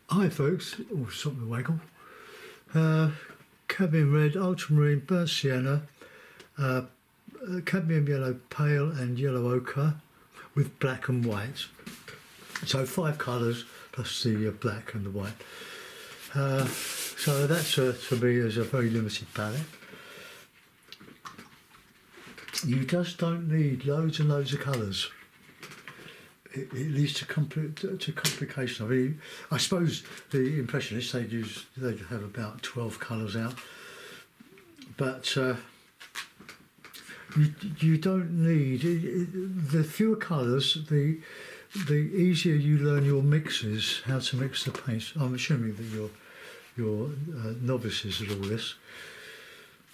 Hi folks, or something waggle. Cadmium red, ultramarine, burnt sienna, cadmium yellow pale and yellow ochre with black and white. So 5 colours plus the black and the white. So that's to me is a very limited palette. You just don't need loads and loads of colours. It leads to complication. I mean, I suppose the Impressionists they'd have about 12 colours out, but you don't need the fewer colours. The easier you learn your mixes, how to mix the paints. I'm assuming that you're novices at all this.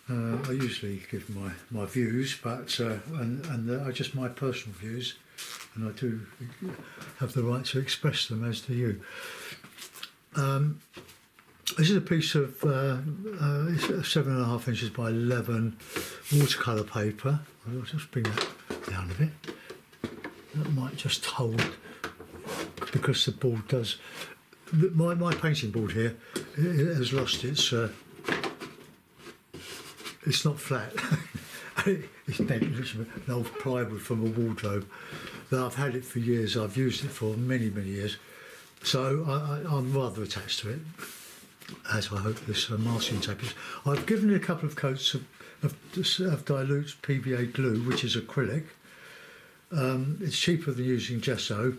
I usually give my views, but and are just my personal views, and I do have the right to express them as do you. This is a piece of it's 7.5 inches by 11 watercolour paper. I'll just bring that down a bit. That might just hold because the board does. My painting board here it has lost its. It's not flat. It's bent. It's an old plywood from a wardrobe that I've had it for years. I've used it for many years, so I'm rather attached to it, as I hope this masking tape is. I've given it a couple of coats of dilute PVA glue, which is acrylic. It's cheaper than using gesso,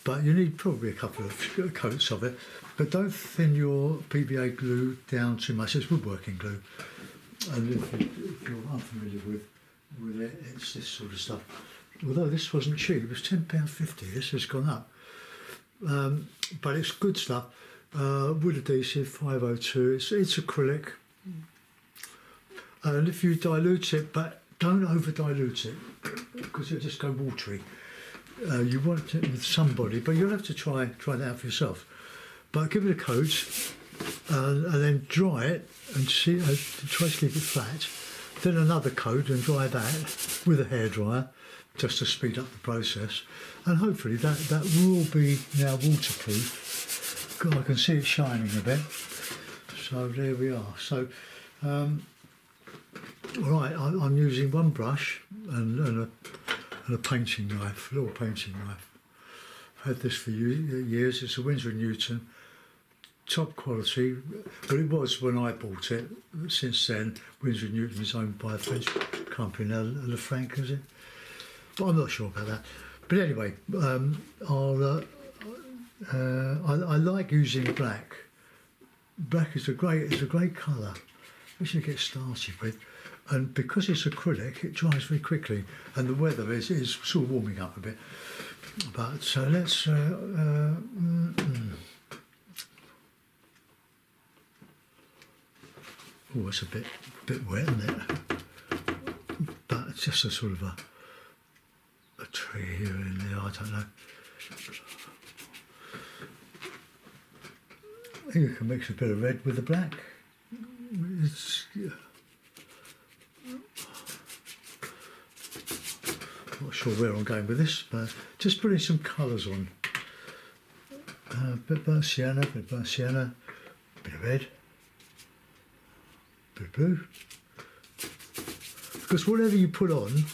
but you need probably a couple of coats of it. But don't thin your PVA glue down too much. It's woodworking glue. And if you're unfamiliar with it, it's this sort of stuff. Although this wasn't cheap, it was £10.50. This has gone up, but it's good stuff. Wood adhesive 502. It's acrylic, and if you dilute it, but don't over dilute it because it'll just go watery. You want it with somebody, but you'll have to try that out for yourself. But give it a coat. And then dry it and try to keep it flat. Then another coat and dry that with a hairdryer just to speed up the process. And hopefully that will be now waterproof. God, I can see it shining a bit. So there we are. So, right, I'm using one brush and a painting knife, a little painting knife. I've had this for years. It's a Winsor & Newton. Top quality, but it was when I bought it. Since then, Winsor & Newton is owned by a French company now, Lefranc, is it? But I'm not sure about that. But anyway, I like using black. Black is a great colour, which you get started with, and because it's acrylic, it dries very quickly, and the weather is sort of warming up a bit. But let's. Oh, it's a bit wet, isn't it? But it's just a sort of a tree here and there, I don't know. You can mix a bit of red with the black. Not sure where I'm going with this, but just putting some colours on. Bit burnt sienna, bit of red. Bit of blue, because whatever you put on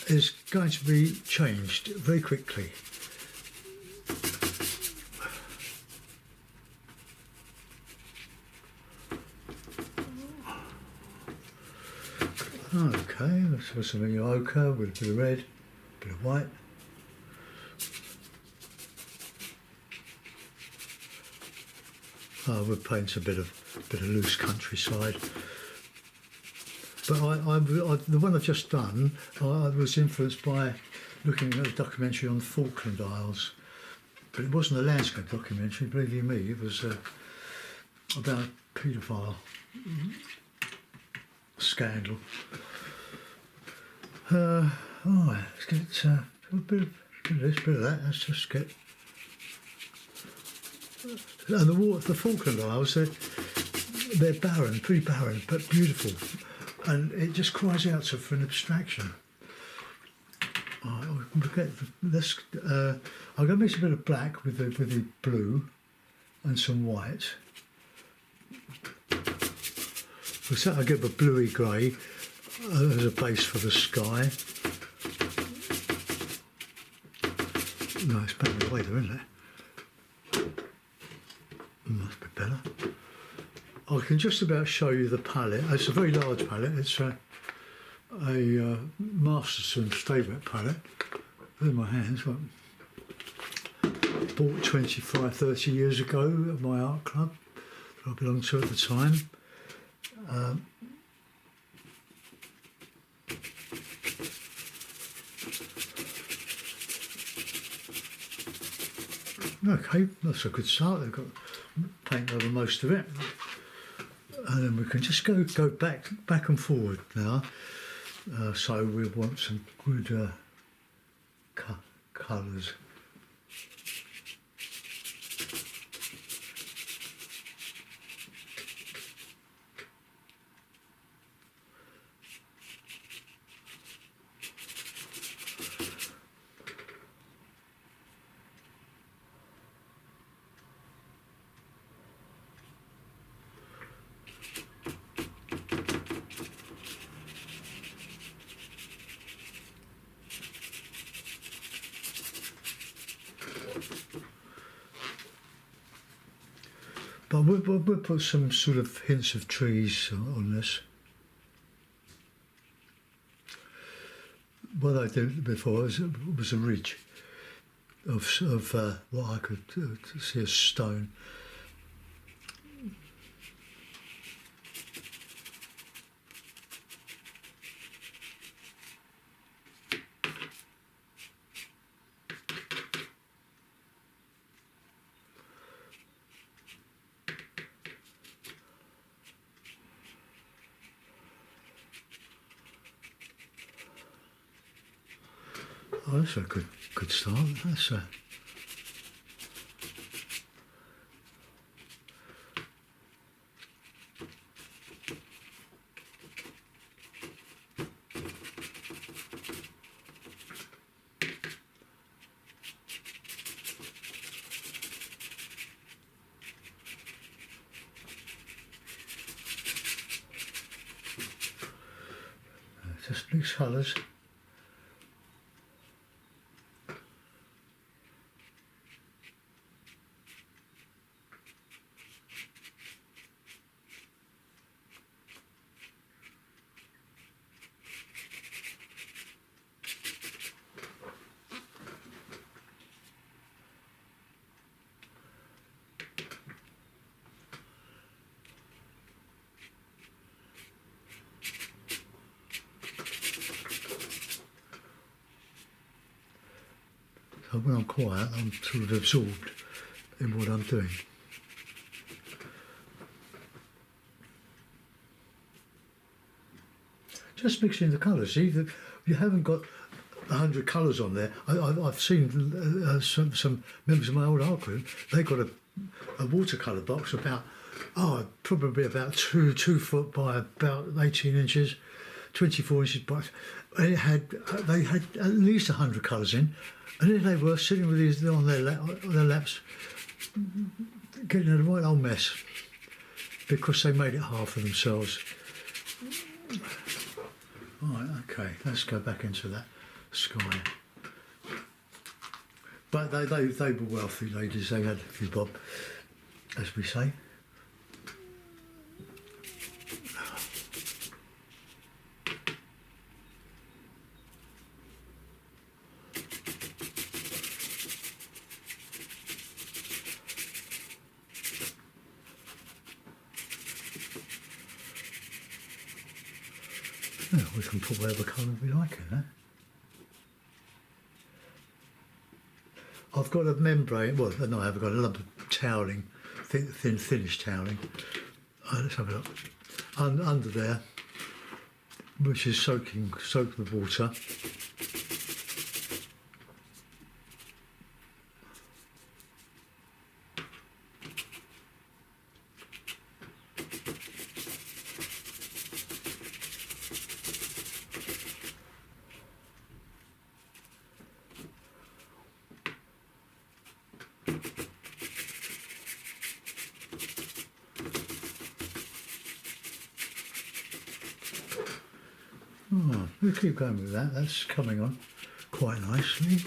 is going to be changed very quickly. Okay, let's put some in ochre with a bit of red, a bit of white. I would paint a bit of loose countryside. But the one I've just done, I was influenced by looking at a documentary on the Falkland Isles. But it wasn't a landscape documentary, believe you me, it was about a paedophile scandal. Alright, let's get a bit of this, bit of that, let's just get... And the Falkland Isles, they're barren, pretty barren, but beautiful. And it just cries out for an abstraction. I'm going to mix a bit of black with the blue, and some white. So I give a bluey grey as a base for the sky. No, it's better away there, isn't it? Must be better. I can just about show you the palette. It's a very large palette. It's a Masterson's favourite palette. In my hands. Well, bought 25, 30 years ago at my art club that I belonged to at the time. Okay, that's a good start. They've got paint over most of it, and then we can just go back and forward now. So we want some good colours. But we'll put some sort of hints of trees on this. What I did before was a ridge of what I could see as stone. Oh, that's a good start. That's a just mix colours. So when I'm quiet, I'm sort of absorbed in what I'm doing. Just mixing the colours. See, you haven't got 100 colours on there. I've seen some members of my old art group. They got a watercolour box about probably about two foot by about 18 inches, 24 inches box, and they had at least 100 colours in. And then they were sitting with these on their laps, getting in a right old mess because they made it hard for themselves. Right, okay, let's go back into that sky. But they were wealthy ladies. They had a few bob, as we say. Yeah, we can put whatever colour we like in there. I've got a membrane, well, no, I haven't got a lump of toweling, thinnish toweling. Let's have a look. Under there, which is soaked with water. Oh, we'll keep going with that. That's coming on quite nicely.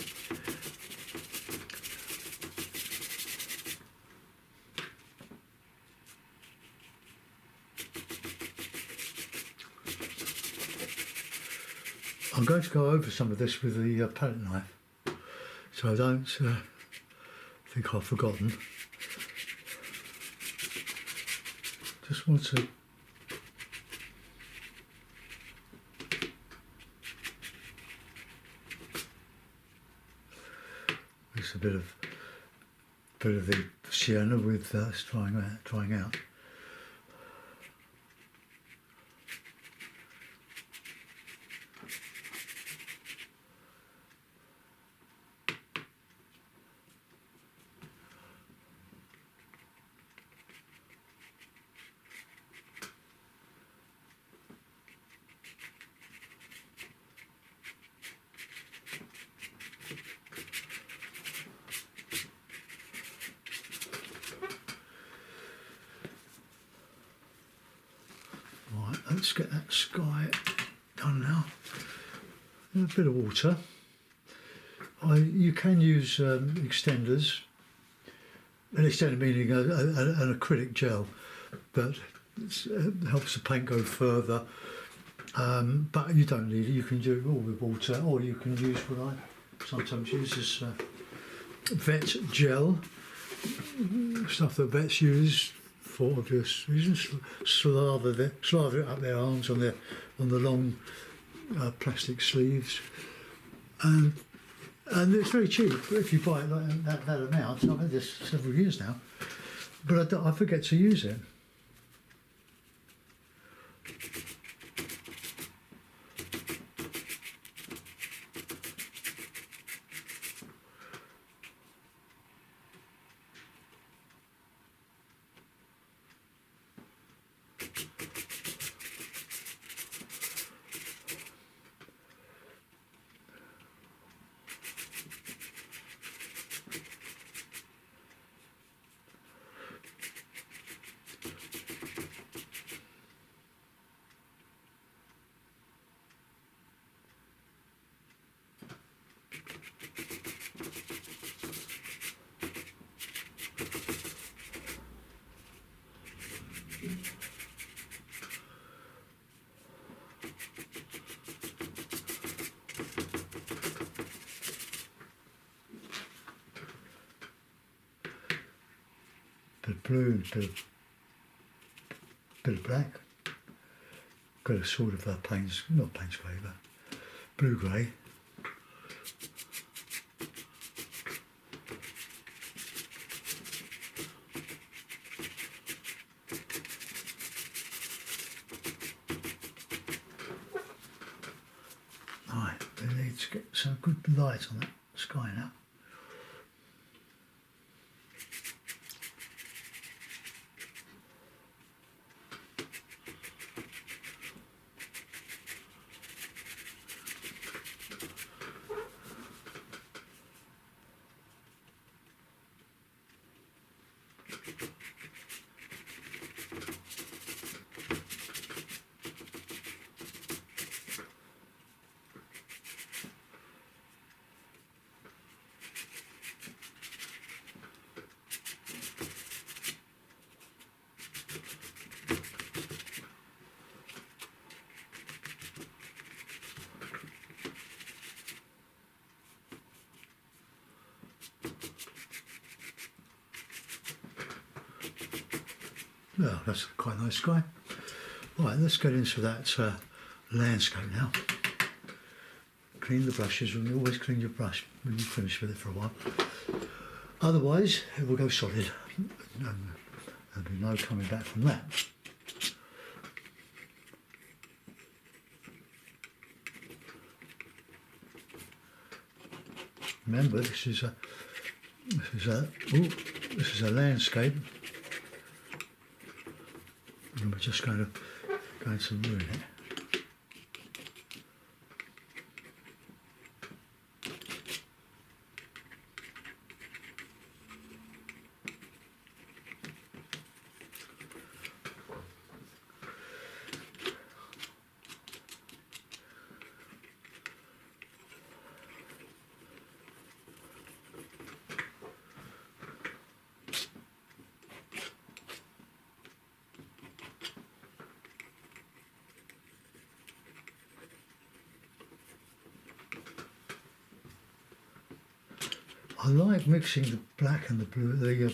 I'm going to go over some of this with the palette knife, so I don't think I've forgotten. Just want to it's a bit of the sienna with drying out. Right, let's get that sky done now. A bit of water. You can use extenders. An extender meaning an acrylic gel, but it helps the paint go further. But you don't need it. You can do it all with water, or you can use what I sometimes use as vet gel, stuff that vets use for obvious reasons. Slather it up their arms on the long plastic sleeves, and it's very cheap if you buy it like that amount. I've had this several years now, but I forget to use it. Bit of blue, bit of black. Got a sort of not Payne's grey, but blue grey. Right, we need to get some good light on that sky now. Yeah, that's quite a nice sky. Right, let's get into that landscape now. Clean the brushes, and always clean your brush when you finish with it for a while. Otherwise, it will go solid. And there'll be no coming back from that. Remember, this is a landscape. And we're just going to ruin it. I like mixing the black and the blue,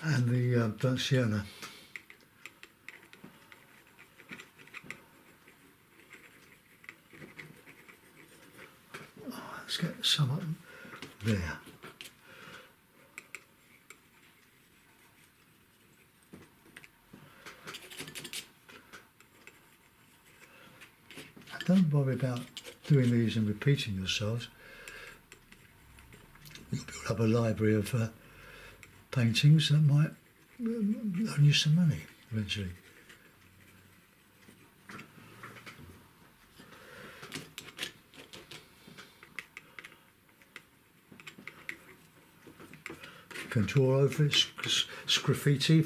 and the burnt sienna. Oh, let's get some up there. Don't worry about doing these and repeating yourselves. You'll build up a library of paintings that might earn you some money eventually. You can draw over it, graffiti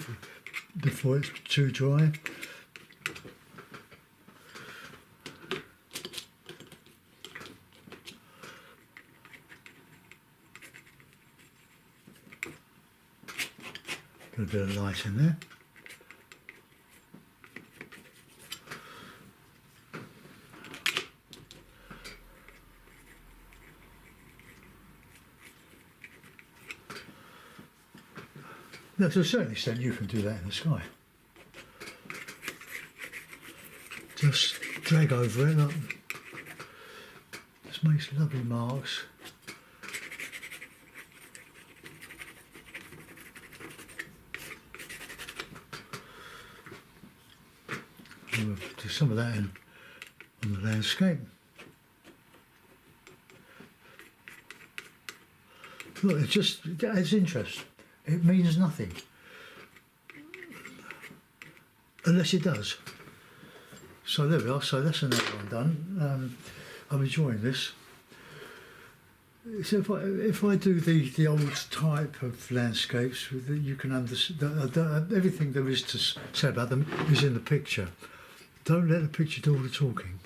before it's too dry. Put a bit of light in there. Now, to a certain extent, you can do that in the sky. Just drag over it, just makes lovely marks. We'll do some of that on the landscape. Look, it adds interest. It means nothing. Unless it does. So there we are, so that's another one done. I'm enjoying this. So if I do the old type of landscapes, you can understand, everything there is to say about them is in the picture. Don't let the picture do all the talking.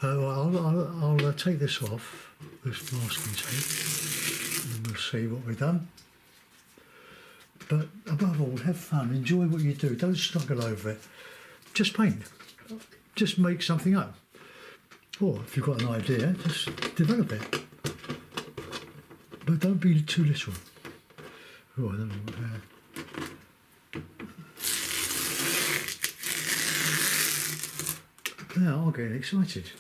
I'll take this off, this masking tape, and we'll see what we've done. But above all, have fun, enjoy what you do, don't struggle over it. Just paint, just make something up. Or if you've got an idea, just develop it. But don't be too literal. Oh, I don't know what now I'm getting excited.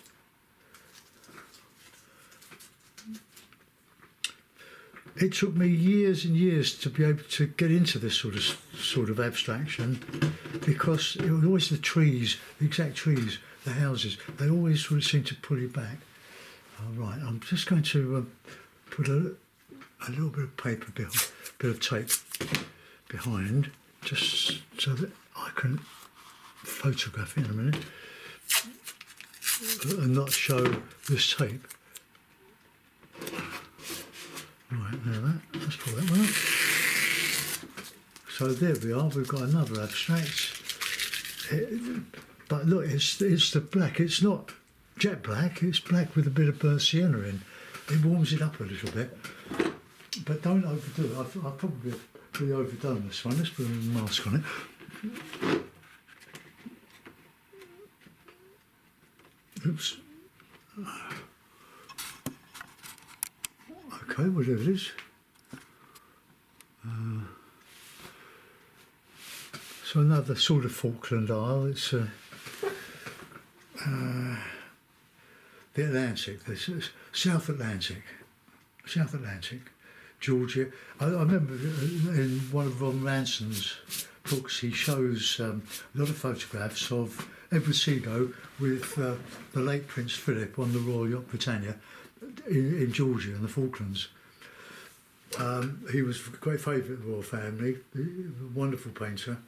It took me years and years to be able to get into this sort of abstraction, because it was always the trees, the exact trees, the houses. They always sort of seemed to pull you back. All right, I'm just going to put a little bit of paper, bit of tape behind, just so that I can photograph it in a minute and not show this tape. Right, now let's pull that one up. So there we are, we've got another abstract. But look, it's the black, it's not jet black, it's black with a bit of burnt sienna in. It warms it up a little bit. But don't overdo it. I've probably really overdone this one. Let's put a mask on it. Oops. Okay, well there it is. So another sort of Falkland Isle. It's the Atlantic. This is South Atlantic. South Atlantic. Georgia. I remember in one of Ron Ranson's books, he shows a lot of photographs of Edward Seago with the late Prince Philip on the Royal Yacht Britannia in Georgia and the Falklands. He was a great favourite of the royal family, a wonderful painter.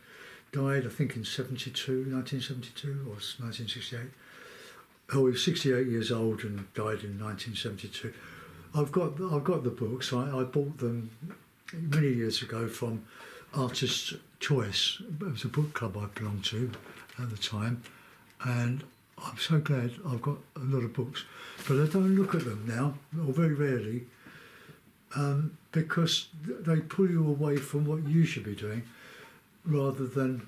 Died, I think, in 1972 or 1968. Oh, he was 68 years old and died in 1972. I've got the books. I bought them many years ago from Artist's Choice. It was a book club I belonged to at the time, and I'm so glad I've got a lot of books. But I don't look at them now, or very rarely, because they pull you away from what you should be doing, rather than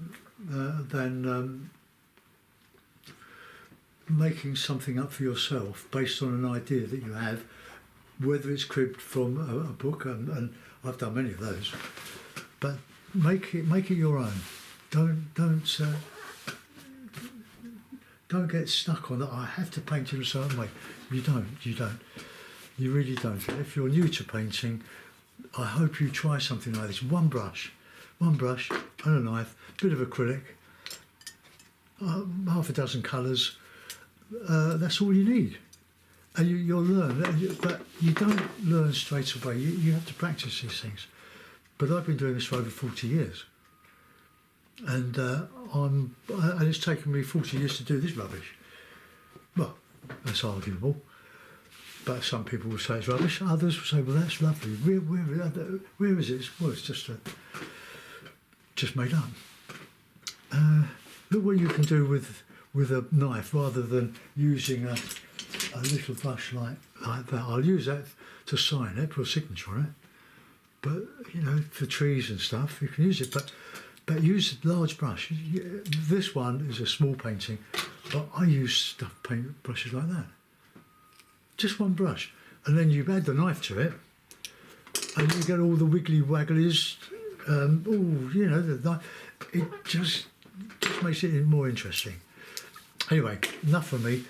making something up for yourself based on an idea that you have whether it's cribbed from a book, and I've done many of those. But make it your own. Don't get stuck on that. I have to paint in a certain way. You don't. You really don't. If you're new to painting, I hope you try something like this. One brush and a knife, bit of acrylic, half a dozen colours. That's all you need. And you'll learn. But you don't learn straight away. You have to practice these things. But I've been doing this for over 40 years. And it's taken me 40 years to do this rubbish. Well, that's arguable. But some people will say it's rubbish. Others will say, well, that's lovely. Where is it? Well, it's just made up. Look what you can do with a knife rather than using a little brush like that. I'll use that to sign it, put a signature on it. But, you know, for trees and stuff, you can use it. But use a large brush. This one is a small painting, but I use stuff paint brushes like that. Just one brush, and then you add the knife to it, and you get all the wiggly wagglies. You know, the knife. It just makes it more interesting. Anyway, enough from me.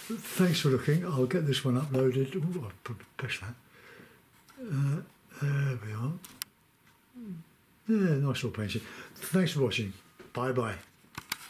Thanks for looking. I'll get this one uploaded. Ooh, I'll push that. There we are. Yeah, nice little painting. Thanks for watching. Bye bye.